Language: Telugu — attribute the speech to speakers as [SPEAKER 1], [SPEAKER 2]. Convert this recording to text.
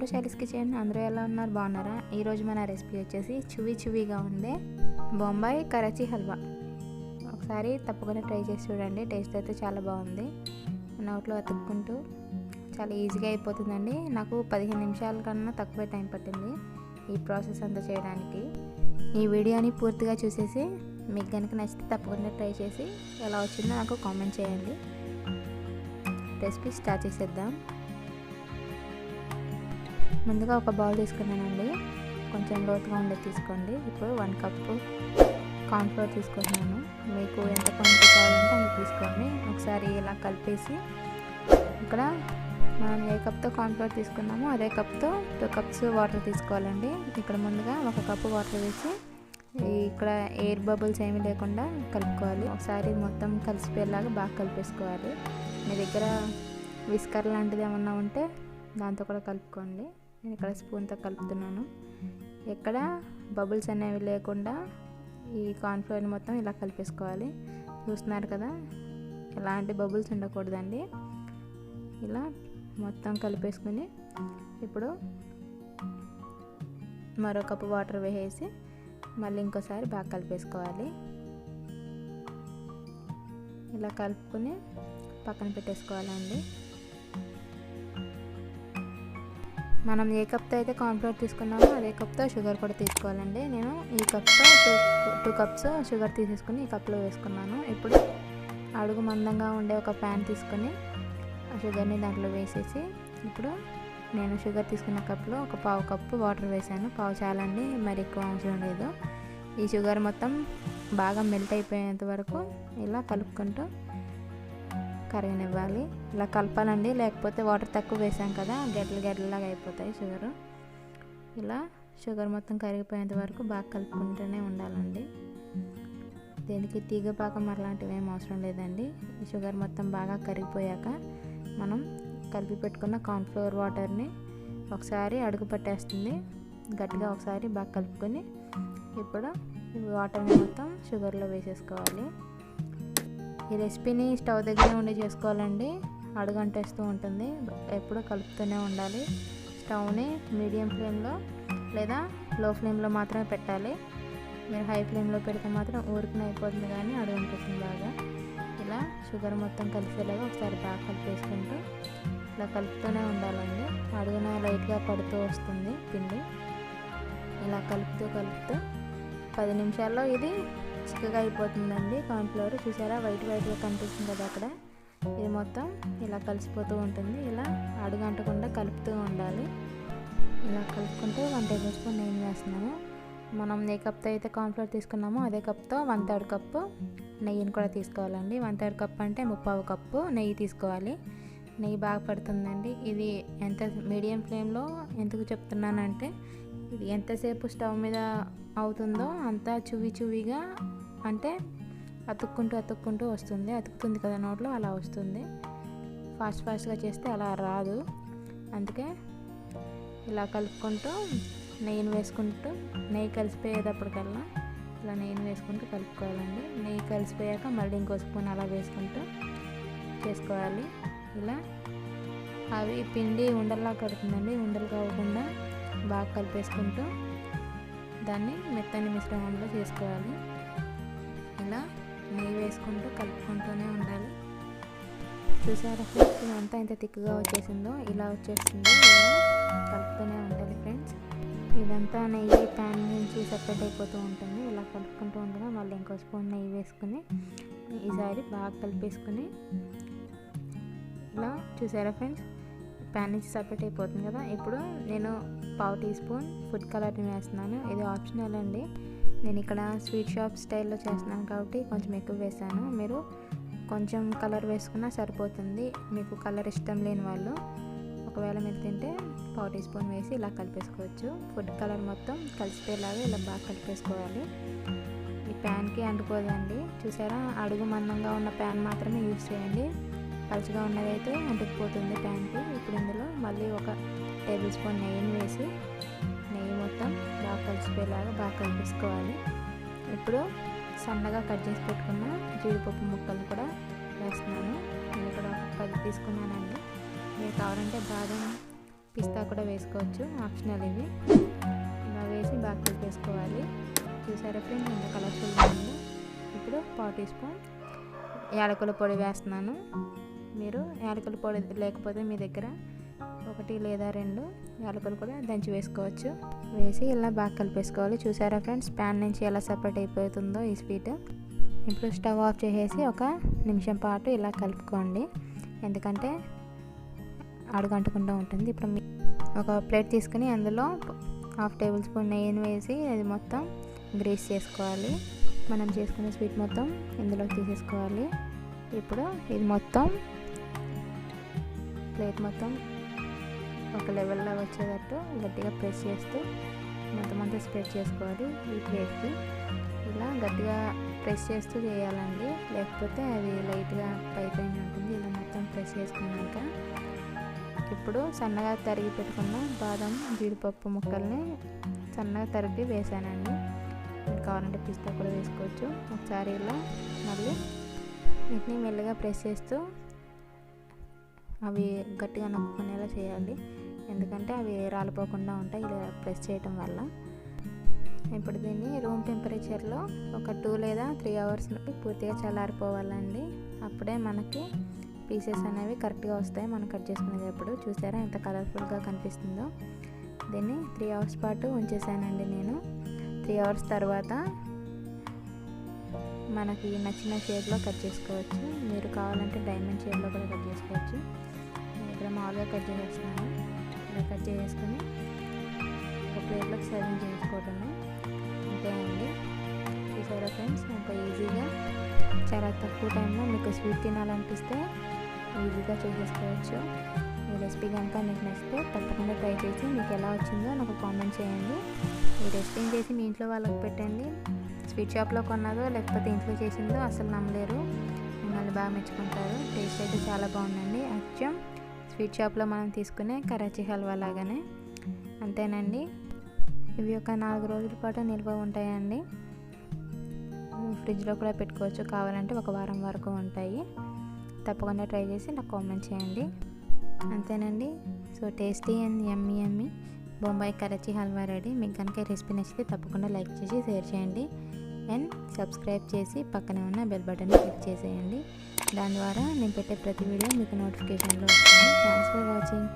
[SPEAKER 1] To Shaily's kitchen. అందరూ ఎలా ఉన్నారు? బాగున్నారా? ఈరోజు మన రెసిపీ వచ్చేసి చువీగా ఉండే బొంబాయి కరాచీ హల్వా. ఒకసారి తప్పకుండా ట్రై చేసి చూడండి. టేస్ట్ అయితే చాలా బాగుంది. నోట్లో అతుక్కుంటూ చాలా ఈజీగా అయిపోతుందండి. నాకు 15 నిమిషాల కన్నా తక్కువే టైం పట్టింది ఈ ప్రాసెస్ అంతా చేయడానికి. ఈ వీడియోని పూర్తిగా చూసేసి మీకు కనుక నచ్చితే తప్పకుండా ట్రై చేసి ఎలా వచ్చిందో నాకు కామెంట్ చేయండి. రెసిపీ స్టార్ట్ చేసేద్దాం. ముందుగా ఒక బౌల్ తీసుకున్నానండి. కొంచెం లోతుగా ఉండేది తీసుకోండి. ఇప్పుడు 1 కప్పు కార్న్ఫ్లోర్ తీసుకుంటున్నాను. మీకు ఎంత క్వాంటిటీ కావాలంటే అంత తీసుకోండి. ఒకసారి ఇలా కలిపేసి ఇక్కడ మనం ఏ కప్తో కార్న్ఫ్లోర్ తీసుకున్నామో అదే కప్తో 2 కప్స్ వాటర్ తీసుకోవాలండి. ఇక్కడ ముందుగా 1 కప్పు వాటర్ వేసి ఇక్కడ ఎయిర్ బబుల్స్ ఏమీ లేకుండా కలుపుకోవాలి. ఒకసారి మొత్తం కలిసిపోయేలాగా బాగా కలిపేసుకోవాలి. మీ దగ్గర విస్కర్ లాంటిది ఏమన్నా ఉంటే దాంతో కూడా కలుపుకోండి. నేను ఇక్కడ స్పూన్తో కలుపుతున్నాను. ఎక్కడ బబుల్స్ అనేవి లేకుండా ఈ కార్న్ఫ్లోర్ని మొత్తం ఇలా కలిపేసుకోవాలి. చూస్తున్నారు కదా, ఎలాంటి బబుల్స్ ఉండకూడదండి. ఇలా మొత్తం కలిపేసుకుని ఇప్పుడు మరో కప్పు వాటర్ వేసేసి మళ్ళీ ఇంకోసారి బాగా కలిపేసుకోవాలి. ఇలా కలుపుకొని పక్కన పెట్టేసుకోవాలండి. మనం ఏ కప్తో అయితే కార్న్ఫ్లోర్ తీసుకున్నామో అదే కప్తో షుగర్ కూడా తీసుకోవాలండి. నేను ఈ కప్తో 2 కప్స్ షుగర్ తీసేసుకుని ఈ కప్లో వేసుకున్నాను. ఇప్పుడు అడుగు మందంగా ఉండే ఒక ప్యాన్ తీసుకొని ఆ షుగర్ని దాంట్లో వేసేసి ఇప్పుడు నేను షుగర్ తీసుకున్న కప్లో ఒక 1/2 కప్పు వాటర్ వేసాను. పావు చాలండి, మరి ఎక్కువ అవసరం లేదు. ఈ షుగర్ మొత్తం బాగా మెల్ట్ అయిపోయేంత వరకు ఇలా కలుపుకుంటూ కరగనివ్వాలి. ఇలా కలపాలండి, లేకపోతే వాటర్ తక్కువ వేసాం కదా గడ్డలాగా అయిపోతాయి షుగరు. ఇలా షుగర్ మొత్తం కరిగిపోయేంత వరకు బాగా కలుపుకుంటూనే ఉండాలండి. దీనికి తీగ పాకం అలాంటివి ఏం అవసరం లేదండి. ఈ షుగర్ మొత్తం బాగా కరిగిపోయాక మనం కలిపి పెట్టుకున్న కార్న్ఫ్లోర్ వాటర్ని ఒకసారి అడుగు పట్టేస్తుంది. గట్టిగా ఒకసారి బాగా కలుపుకొని ఇప్పుడు ఈ వాటర్ని మొత్తం షుగర్లో వేసేసుకోవాలి. ఈ రెసిపీని స్టవ్ దగ్గర ఉండి చేసుకోవాలండి. అడుగంటేస్తూ ఉంటుంది. ఎప్పుడూ కలుపుతూనే ఉండాలి. స్టవ్ని మీడియం ఫ్లేమ్లో లేదా లో ఫ్లేమ్లో మాత్రమే పెట్టాలి. మీరు హై ఫ్లేమ్లో పెడితే మాత్రం ఊరికనే అయిపోతుంది, కానీ అడుగంటేస్తుంది బాగా. ఇలా షుగర్ మొత్తం కలిసేలాగా ఒకసారి బాగా కలిపేసుకుంటూ ఇలా కలుపుతూనే ఉండాలండి. అడుగున లైట్గా పడుతూ వస్తుంది పిండి. ఇలా కలుపుతూ 10 నిమిషాల్లో ఇది చిక్కగా అయిపోతుందండి. కార్న్ఫ్లోర్ చూసారా, వైట్గా కనిపిస్తుంది కదా అక్కడ. ఇది మొత్తం ఇలా కలిసిపోతూ ఉంటుంది. ఇలా అడుగంటకుండా కలుపుతూ ఉండాలి. ఇలా కలుపుకుంటూ 1 టేబుల్ స్పూన్ నెయ్యి వేస్తున్నాము. మనం ఏ కప్తో అయితే కార్న్ఫ్లోర్ తీసుకున్నామో అదే కప్తో 1/3 కప్పు నెయ్యిని కూడా తీసుకోవాలండి. 1/3 కప్పు అంటే 3/4 కప్పు నెయ్యి తీసుకోవాలి. నెయ్యి బాగా పడుతుందండి. ఇది ఎంత మీడియం ఫ్లేమ్లో ఎందుకు చెప్తున్నానంటే ఇది ఎంతసేపు స్టవ్ మీద అవుతుందో అంత చువీగా, అంటే అతుక్కుంటూ వస్తుంది. అతుకుతుంది కదా నోట్లో, అలా వస్తుంది. ఫాస్ట్గా చేస్తే అలా రాదు. అందుకే ఇలా కలుపుకుంటూ నెయ్యిని వేసుకుంటూ నెయ్యి కలిసిపోయేటప్పటికల్లా ఇలా నెయ్యిని వేసుకుంటూ కలుపుకోవాలండి. నెయ్యి కలిసిపోయాక మళ్ళీ ఇంకో స్పూన్ అలా వేసుకుంటూ చేసుకోవాలి. ఇలా అవి పిండి ఉండల్లా కడుతుందండి. ఉండలు కాకుండా బాగా కలిపేసుకుంటూ దాన్ని మెత్తని మిశ్రమంలో చేసుకోవాలి. ఇలా నెయ్యి వేసుకుంటూ కలుపుకుంటూనే ఉండాలి. చూసారా ఫ్రెండ్స్, ఇదంతా ఎంత తిక్కుగా వచ్చేసిందో ఇలా వచ్చేస్తుంది. ఇలా కలుపుతూనే ఉండాలి ఫ్రెండ్స్. ఇదంతా నెయ్యి ప్యాన్ నుంచి సెపరేట్ అయిపోతూ ఉంటుంది. ఇలా కలుపుకుంటూ ఉండగా మళ్ళీ ఇంకో స్పూన్ నెయ్యి వేసుకుని ఈసారి బాగా కలిపేసుకుని ఇలా చూసారా ఫ్రెండ్స్, ప్యాన్ నుంచి సపరేట్ అయిపోతుంది కదా. ఇప్పుడు నేను 1/2 టీ స్పూన్ ఫుడ్ కలర్ని వేస్తున్నాను. ఇది ఆప్షనల్ అండి. నేను ఇక్కడ స్వీట్ షాప్ స్టైల్లో చేస్తున్నాను కాబట్టి కొంచెం ఎక్కువ వేసాను. మీరు కొంచెం కలర్ వేసుకున్నా సరిపోతుంది. మీకు కలర్ ఇష్టం లేని వాళ్ళు ఒకవేళ మీరు తింటే 1/2 టీ స్పూన్ వేసి ఇలా కలిపేసుకోవచ్చు. ఫుడ్ కలర్ మొత్తం కలిసిపోయేలాగా ఇలా బాగా కలిపేసుకోవాలి. ఈ ప్యాన్కి అంటుకోదండి. చూసారా, అడుగు మందంగా ఉన్న ప్యాన్ మాత్రమే యూజ్ చేయండి. పలుచగా ఉన్నదైతే అంటుకుపోతుంది ప్యాన్కి. ఇప్పుడు ఇందులో మళ్ళీ 1 టేబుల్ స్పూన్ నెయ్యిని వేసి నెయ్యి మొత్తం బాగా కలిసిపోయేలాగా బాగా కలిపేసుకోవాలి. ఇప్పుడు సన్నగా కట్ చేసి పెట్టుకున్న జీడిపప్పు ముక్కలు కూడా వేస్తున్నాను. నేను ఇక్కడ 10 తీసుకున్నానండి. మీరు కావాలంటే బాదం పిస్తా కూడా వేసుకోవచ్చు, ఆప్షనల్ ఇవి. ఇలా వేసి బాగా కలిపేసుకోవాలి. చూసారా ఫ్రెండ్స్ ఎంత కలర్ఫుల్గా ఉందో. ఇప్పుడు 1 టీ స్పూన్ యాలకుల పొడి వేస్తున్నాను. మీరు యాలకుల పొడి లేకపోతే మీ దగ్గర 1 లేదా 2 యాలకులు కూడా దంచి వేసుకోవచ్చు. వేసి ఇలా బాగా కలిపేసుకోవాలి. చూసారా ఫ్రెండ్స్ ప్యాన్ నుంచి ఎలా సపరేట్ అయిపోతుందో ఈ స్వీట్. ఇప్పుడు స్టవ్ ఆఫ్ చేసేసి 1 నిమిషం పాటు ఇలా కలుపుకోండి, ఎందుకంటే అడుగంటకుండా ఉంటుంది. ఇప్పుడు ఒక ప్లేట్ తీసుకుని అందులో 1/2 టేబుల్ స్పూన్ నెయ్యిని వేసి అది మొత్తం గ్రీస్ చేసుకోవాలి. మనం చేసుకున్న స్వీట్ మొత్తం ఇందులో తీసేసుకోవాలి. ఇప్పుడు ఇది మొత్తం ప్లేట్ మొత్తం ఒక లెవెల్లో వచ్చేటట్టు గట్టిగా ప్రెస్ చేస్తూ మొత్తం అంతా స్ప్రెడ్ చేసుకోవాలి. ఈ ప్లేట్కి ఇలా గట్టిగా ప్రెస్ చేస్తూ చేయాలండి, లేకపోతే అది లైట్గా పైపైన ఉంటుంది. ఇలా మొత్తం ప్రెస్ చేసుకున్నాక ఇప్పుడు సన్నగా తరిగి పెట్టుకున్న బాదం జీడిపప్పు ముక్కల్ని సన్నగా తరిగి వేసానండి. మీరు కావాలంటే పిస్తా కూడా వేసుకోవచ్చు. ఒకసారి ఇలా మళ్ళీ వీటిని మెల్లగా ప్రెస్ చేస్తూ అవి గట్టిగా నొక్కునేలా చేయాలి, ఎందుకంటే అవి రాలిపోకుండా ఉంటాయి ఇలా ప్రెస్ చేయటం వల్ల. ఇప్పుడు దీన్ని రూమ్ టెంపరేచర్లో ఒక 2 లేదా 3 అవర్స్ పూర్తిగా చల్లారిపోవాలండి. అప్పుడే మనకి పీసెస్ అనేవి కరెక్ట్గా వస్తాయి మనం కట్ చేసుకునేటప్పుడు. చూసారా ఎంత కలర్ఫుల్గా కనిపిస్తుందో. దీన్ని 3 అవర్స్ పాటు ఉంచేసానండి నేను. 3 అవర్స్ తర్వాత మనకి నచ్చిన షేప్లో కట్ చేసుకోవచ్చు. మీరు కావాలంటే డైమండ్ షేప్లో కూడా కట్ చేసుకోవచ్చు. నేను ఇక్కడ మామూలుగా కట్ చేసేస్తున్నాను. ఇలా కట్ చేసుకొని ఒక ప్లేట్లోకి సర్వింగ్ చేసుకోవటమే, అంతే అండి. చూసారా ఫ్రెండ్స్ ఎంత ఈజీగా, చాలా తక్కువ టైంలో మీకు స్వీట్ తినాలనిపిస్తే ఈజీగా చేసేసుకోవచ్చు. ఈ రెసిపీ కనుక మీకు నచ్చితే తప్పకుండా ట్రై చేసి మీకు ఎలా వచ్చిందో నాకు కామెంట్ చేయండి. ఈ రెసిపీని చేసి మీ ఇంట్లో వాళ్ళకి పెట్టండి. స్వీట్ షాప్లో కొన్నదో లేకపోతే ఇంట్లో చేసిందో అసలు నమ్మలేరు, మిమ్మల్ని బాగా మెచ్చుకుంటారు. టేస్ట్ అయితే చాలా బాగుందండి, అచ్చం స్వీట్ షాప్లో మనం తీసుకునే కరాచీ హల్వా లాగానే. అంతేనండి, ఇవి ఒక 4 రోజుల పాటు నిల్వ ఉంటాయండి. ఫ్రిడ్జ్లో కూడా పెట్టుకోవచ్చు, కావాలంటే 1 వారం వరకు ఉంటాయి. తప్పకుండా ట్రై చేసి నాకు కామెంట్ చేయండి. అంతేనండి, so tasty and yummy yummy Bombay Karachi halwa ready. మీకు కనుక ఈ రెసిపీ నచ్చితే తప్పకుండా లైక్ చేసి షేర్ చేయండి అండ్ సబ్స్క్రైబ్ చేసి పక్కనే ఉన్న బెల్ బటన్ని క్లిక్ చేసేయండి. దాని ద్వారా నేను పెట్టే ప్రతి వీడియో మీకు నోటిఫికేషన్లో వస్తుంది. Thanks for watching.